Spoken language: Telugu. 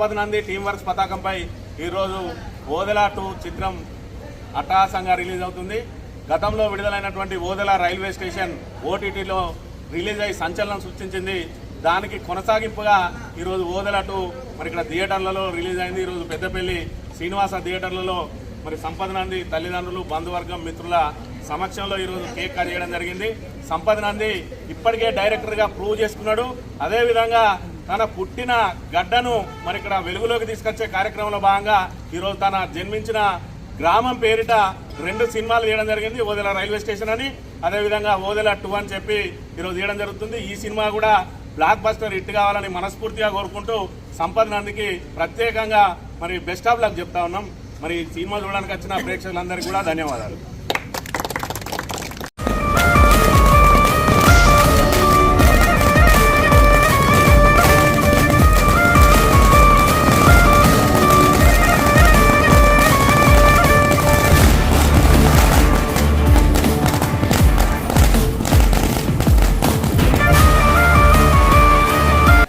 సంపత్ నంది టీం వర్క్స్ పతాకంపై ఈరోజు ఓదెల 2 చిత్రం అట్టహాసంగా రిలీజ్ అవుతుంది. గతంలో విడుదలైనటువంటి ఓదెల రైల్వే స్టేషన్ ఓటీటీలో రిలీజ్ అయి సంచలనం సృష్టించింది. దానికి కొనసాగింపుగా ఈరోజు ఓదెల 2 మరి ఇక్కడ థియేటర్లలో రిలీజ్ అయింది. ఈరోజు పెద్దపల్లి శ్రీనివాస థియేటర్లలో మరి సంపత్ నంది తల్లిదండ్రులు బంధువర్గం మిత్రుల సమక్షంలో ఈరోజు కేక్ కట్ చేయడం జరిగింది. సంపత్ నంది ఇప్పటికే డైరెక్టర్గా ప్రూవ్ చేసుకున్నాడు. అదేవిధంగా తన పుట్టిన గడ్డను మరి ఇక్కడ వెలుగులోకి తీసుకొచ్చే కార్యక్రమంలో భాగంగా ఈరోజు తన జన్మించిన గ్రామం పేరిట 2 సినిమాలు తీయడం జరిగింది. ఓదెల రైల్వే స్టేషన్ అని, అదేవిధంగా ఓదెల 2 అని చెప్పి ఈరోజు తీయడం జరుగుతుంది. ఈ సినిమా కూడా బ్లాక్ బస్టర్ హిట్ కావాలని మనస్ఫూర్తిగా కోరుకుంటూ సంపత్ నందికి ప్రత్యేకంగా మరి బెస్ట్ ఆఫ్ లక్ చెప్తా ఉన్నాం. మరి సినిమా చూడడానికి వచ్చిన ప్రేక్షకులందరికీ కూడా ధన్యవాదాలు.